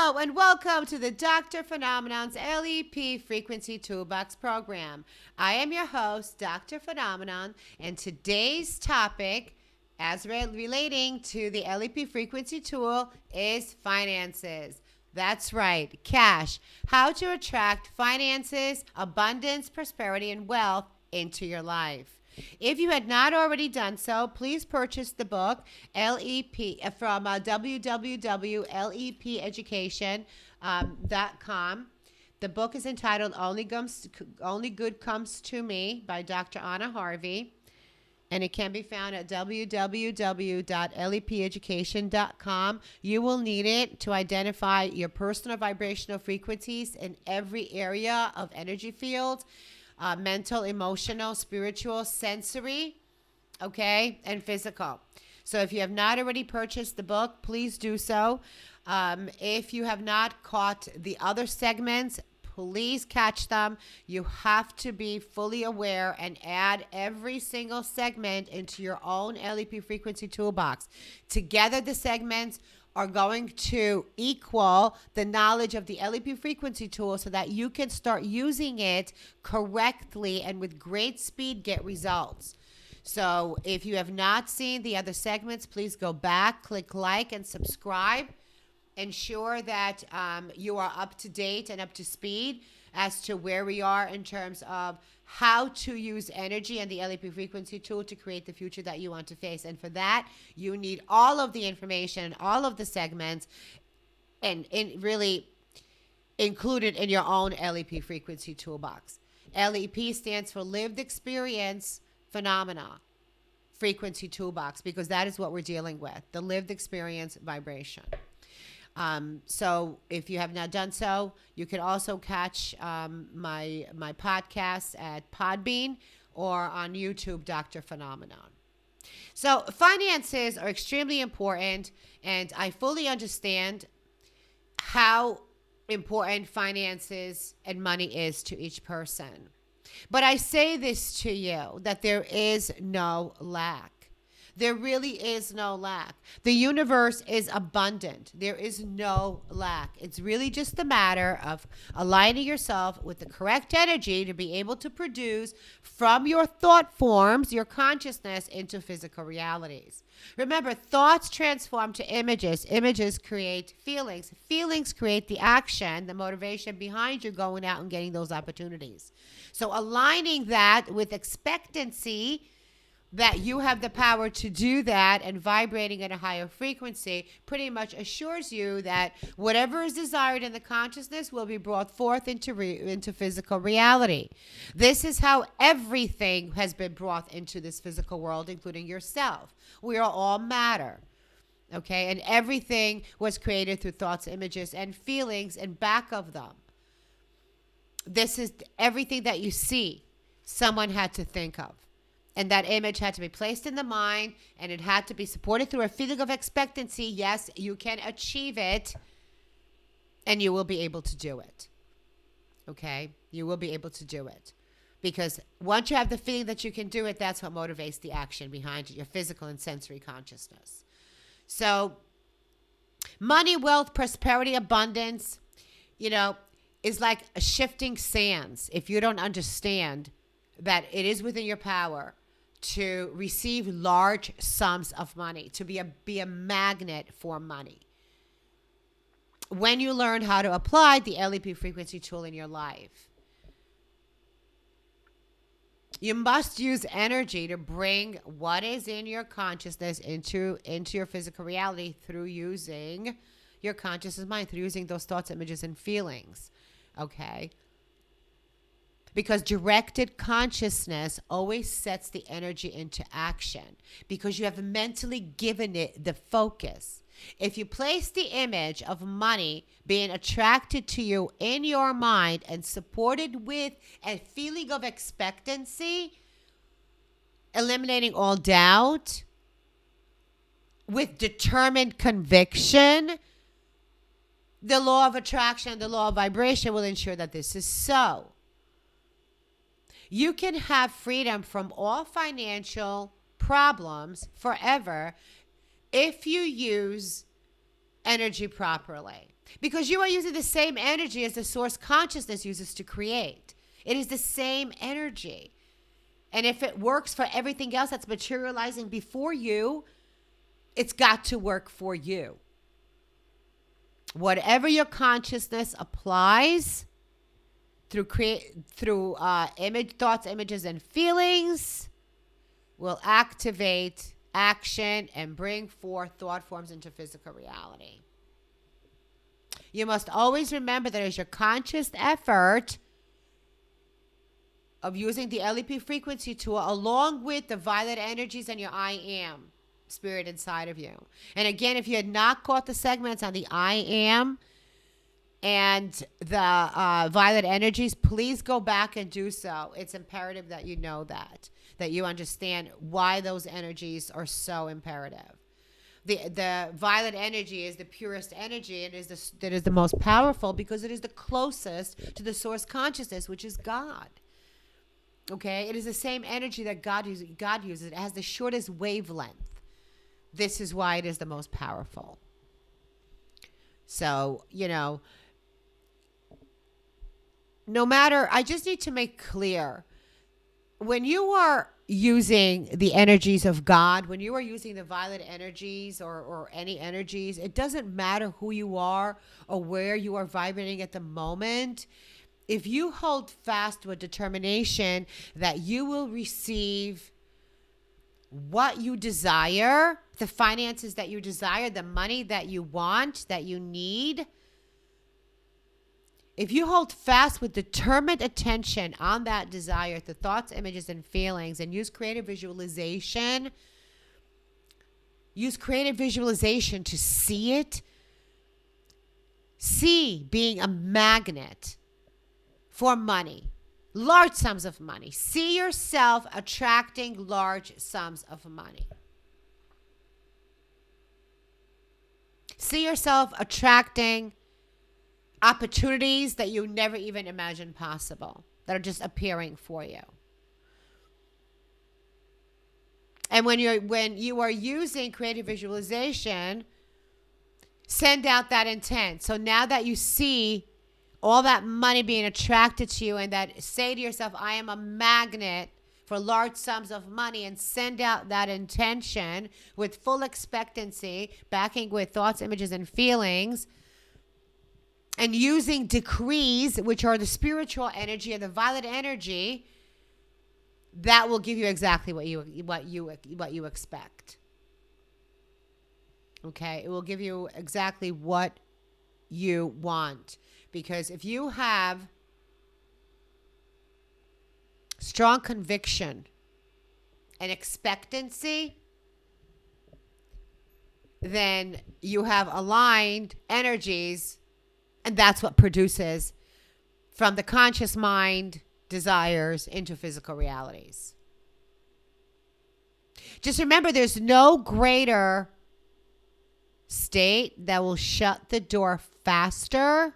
Hello and welcome to the Dr. Phenomenon's LEP Frequency Toolbox program. I am your host, Dr. Phenomenon, and today's topic, as relating to the LEP Frequency Tool, is finances. That's right, cash. How to attract finances, abundance, prosperity, and wealth into your life. If you had not already done so, please purchase the book LEP from www.lepeducation.com. The book is entitled Only Good Comes to Me by Dr. Anna Harvey, and it can be found at www.lepeducation.com. You will need it to identify your personal vibrational frequencies in every area of energy field. Mental, emotional, spiritual, sensory, okay, and physical. So if you have not already purchased the book, please do so. If you have not caught the other segments, please catch them. You have to be fully aware and add every single segment into your own LEP Frequency Toolbox. Together, the segments are going to equal the knowledge of the LEP Frequency Tool so that you can start using it correctly and with great speed get results. So if you have not seen the other segments, please go back, click like, and subscribe. Ensure that you are up to date and up to speed as to where we are in terms of how to use energy and the LEP Frequency Tool to create the future that you want to face. And for that, you need all of the information, all of the segments, and really included in your own LEP Frequency Toolbox. LEP stands for Lived Experience Phenomena Frequency Toolbox, because that is what we're dealing with, the lived experience vibration. So if you have not done so, you can also catch my podcasts at Podbean or on YouTube, Dr. Phenomenon. So finances are extremely important, and I fully understand how important finances and money is to each person. But I say this to you, that there is no lack. There really is no lack. The universe is abundant. There is no lack. It's really just a matter of aligning yourself with the correct energy to be able to produce from your thought forms, your consciousness, into physical realities. Remember, thoughts transform to images. Images create feelings. Feelings create the action, the motivation behind you going out and getting those opportunities. So aligning that with expectancy, that you have the power to do that, and vibrating at a higher frequency pretty much assures you that whatever is desired in the consciousness will be brought forth into physical reality. This is how everything has been brought into this physical world, including yourself. We are all matter. Okay, and everything was created through thoughts, images, and feelings in back of them. This is everything that you see, someone had to think of. And that image had to be placed in the mind, and it had to be supported through a feeling of expectancy. Yes, you can achieve it, and you will be able to do it. Okay? You will be able to do it. Because once you have the feeling that you can do it, that's what motivates the action behind it, your physical and sensory consciousness. So, money, wealth, prosperity, abundance, is like a shifting sands. If you don't understand that it is within your power to receive large sums of money, to be a magnet for money. When you learn how to apply the LEP Frequency Tool in your life, you must use energy to bring what is in your consciousness into your physical reality through using your consciousness mind, through using those thoughts, images, and feelings. Okay? Because directed consciousness always sets the energy into action, because you have mentally given it the focus. If you place the image of money being attracted to you in your mind and supported with a feeling of expectancy, eliminating all doubt, with determined conviction, the law of attraction, the law of vibration will ensure that this is so. You can have freedom from all financial problems forever if you use energy properly. Because you are using the same energy as the source consciousness uses to create. It is the same energy. And if it works for everything else that's materializing before you, it's got to work for you. Whatever your consciousness applies through image, thoughts, images, and feelings will activate action and bring forth thought forms into physical reality. You must always remember that it's your conscious effort of using the LEP Frequency Tool along with the violet energies and your I Am spirit inside of you. And again, if you had not caught the segments on the I Am and the violet energies, please go back and do so. It's imperative that you know that you understand why those energies are so imperative. The violet energy is the purest energy, and that is the most powerful because it is the closest to the source consciousness, which is God. Okay? It is the same energy that God uses. It has the shortest wavelength. This is why it is the most powerful. So, no matter, I just need to make clear, when you are using the energies of God, when you are using the violet energies or any energies, it doesn't matter who you are or where you are vibrating at the moment. If you hold fast to a determination that you will receive what you desire, the finances that you desire, the money that you want, that you need, if you hold fast with determined attention on that desire, the thoughts, images, and feelings, and use creative visualization to see it, see being a magnet for money, large sums of money. See yourself attracting large sums of money. See yourself attracting opportunities that you never even imagined possible, that are just appearing for you. And when you are using creative visualization, send out that intent. So now that you see all that money being attracted to you, and that say to yourself, I am a magnet for large sums of money, and send out that intention with full expectancy, backing with thoughts, images, and feelings, and using decrees, which are the spiritual energy and the violet energy, that will give you exactly what you expect. Okay, it will give you exactly what you want, because if you have strong conviction and expectancy, then you have aligned energies. And that's what produces from the conscious mind desires into physical realities. Just remember, there's no greater state that will shut the door faster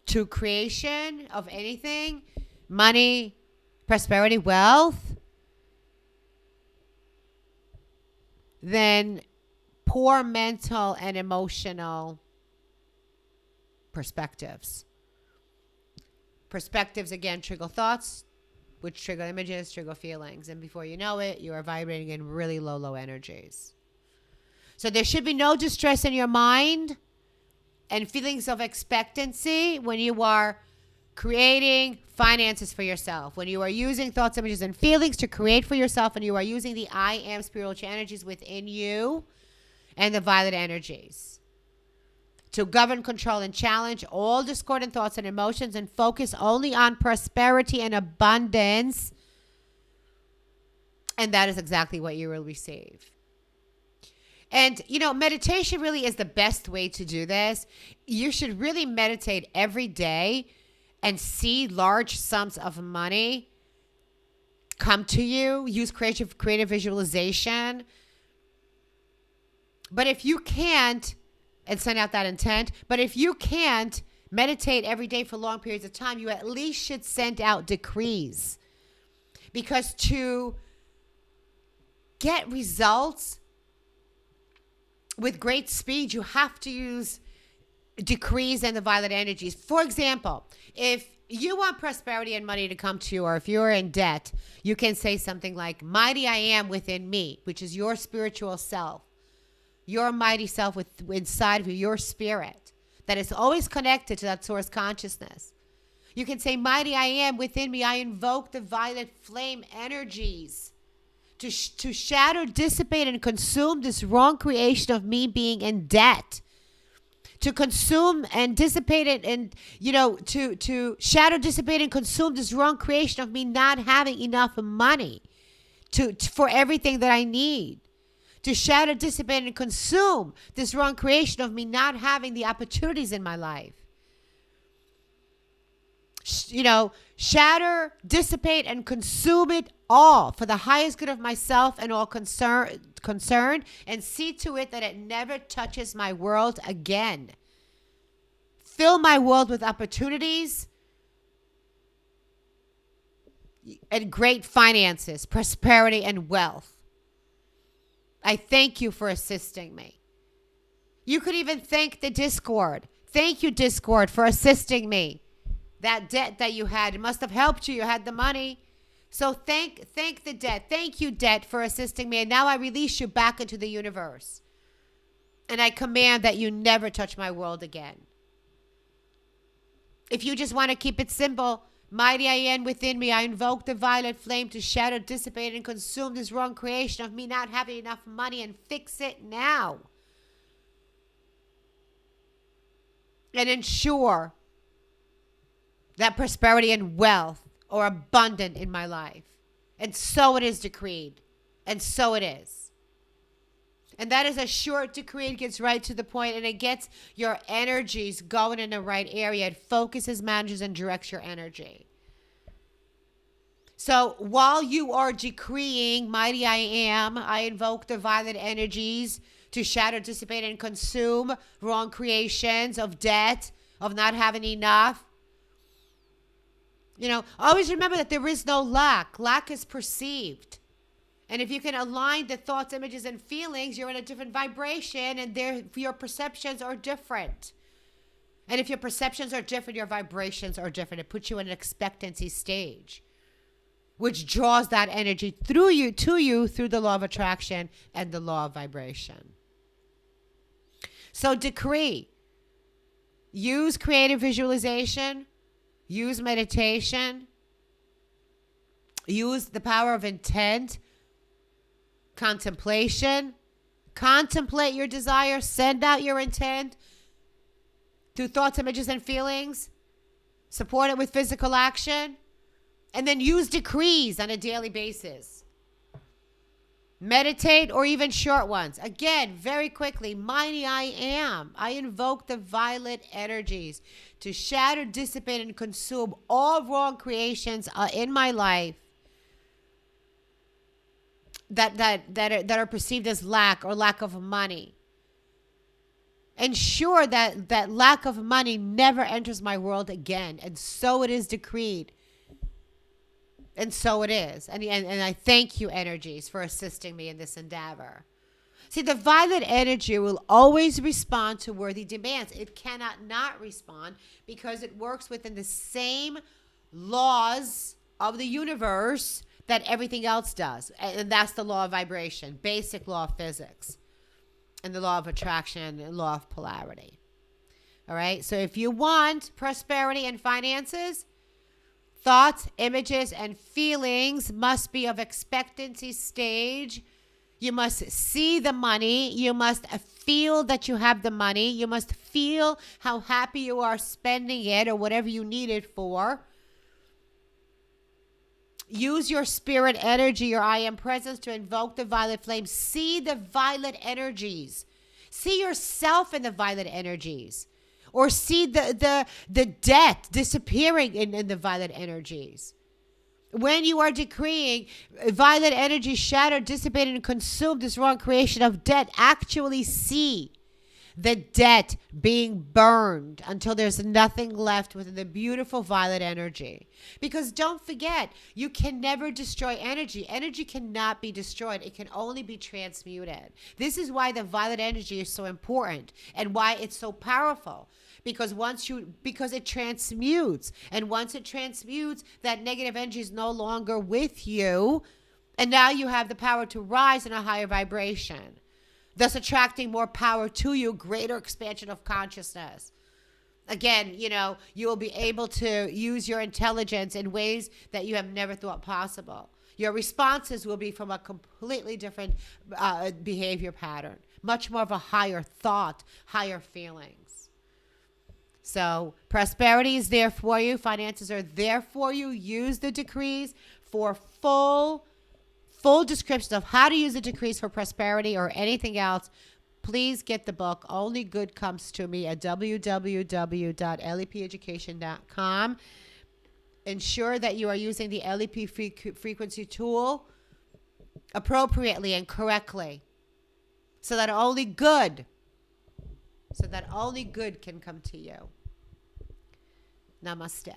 to creation of anything, money, prosperity, wealth, than poor mental and emotional perspectives. Perspectives, again, trigger thoughts, which trigger images, trigger feelings. And before you know it, you are vibrating in really low energies. So there should be no distress in your mind and feelings of expectancy when you are creating finances for yourself, when you are using thoughts, images, and feelings to create for yourself, and you are using the I Am spiritual energies within you and the violet energies to govern, control, and challenge all discordant thoughts and emotions, and focus only on prosperity and abundance. And that is exactly what you will receive. And, meditation really is the best way to do this. You should really meditate every day and see large sums of money come to you. Use creative visualization. But if you can't, and send out that intent. But if you can't meditate every day for long periods of time, you at least should send out decrees. Because to get results with great speed, you have to use decrees and the violet energies. For example, if you want prosperity and money to come to you, or if you're in debt, you can say something like, mighty I am within me, which is your spiritual self, your mighty self inside of you, your spirit, that is always connected to that source consciousness. You can say, mighty I am within me. I invoke the violet flame energies to shatter, dissipate, and consume this wrong creation of me being in debt. To consume and dissipate it, and to shatter, dissipate, and consume this wrong creation of me not having enough money for everything that I need. To shatter, dissipate, and consume this wrong creation of me not having the opportunities in my life. Shatter, dissipate, and consume it all for the highest good of myself and all concerned, and see to it that it never touches my world again. Fill my world with opportunities and great finances, prosperity, and wealth. I thank you for assisting me. You could even thank the Discord. Thank you, Discord, for assisting me. That debt that you had, it must have helped you. You had the money. So thank the debt. Thank you, debt, for assisting me. And now I release you back into the universe. And I command that you never touch my world again. If you just want to keep it simple, mighty I am within me. I invoke the violet flame to shatter, dissipate, and consume this wrong creation of me not having enough money, and fix it now. And ensure that prosperity and wealth are abundant in my life. And so it is decreed. And so it is. And that is a short decree. It gets right to the point, and it gets your energies going in the right area. It focuses, manages, and directs your energy. So while you are decreeing, mighty I am, I invoke the violet energies to shatter, dissipate, and consume wrong creations of debt, of not having enough. Always remember that there is no lack. Lack is perceived. And if you can align the thoughts, images, and feelings, you're in a different vibration, and your perceptions are different. And if your perceptions are different, your vibrations are different. It puts you in an expectancy stage, which draws that energy to you through the law of attraction and the law of vibration. So decree. Use creative visualization. Use meditation. Use the power of intent. Contemplation. Contemplate your desire. Send out your intent through thoughts, images, and feelings. Support it with physical action. And then use decrees on a daily basis. Meditate, or even short ones. Again, very quickly, mighty I am. I invoke the violet energies to shatter, dissipate, and consume all wrong creations in my life that are perceived as lack or lack of money. Ensure that lack of money never enters my world again. And so it is decreed. And so it is. And I thank you, energies, for assisting me in this endeavor. See, the violet energy will always respond to worthy demands. It cannot not respond because it works within the same laws of the universe that everything else does. And that's the law of vibration, basic law of physics, and the law of attraction and law of polarity. All right? So if you want prosperity and finances, thoughts, images, and feelings must be of expectancy stage. You must see the money. You must feel that you have the money. You must feel how happy you are spending it or whatever you need it for. Use your spirit energy, your I am presence, to invoke the violet flame. See the violet energies. See yourself in the violet energies. Or see the debt disappearing in the violet energies. When you are decreeing, violet energy shatter, dissipate, and consume this wrong creation of debt, actually see the debt being burned until there's nothing left within the beautiful violet energy. Because don't forget, you can never destroy energy. Energy cannot be destroyed. It can only be transmuted. This is why the violet energy is so important and why it's so powerful. Because because it transmutes, and once it transmutes, that negative energy is no longer with you, and now you have the power to rise in a higher vibration, thus attracting more power to you, greater expansion of consciousness. Again, you will be able to use your intelligence in ways that you have never thought possible. Your responses will be from a completely different behavior pattern, much more of a higher thought, higher feelings. So prosperity is there for you. Finances are there for you. Use the decrees for full descriptions of how to use the decrees for prosperity or anything else. Please get the book. Only Good Comes to Me at www.lepeducation.com. Ensure that you are using the LEP Frequency Tool appropriately and correctly so that only good can come to you. Namaste.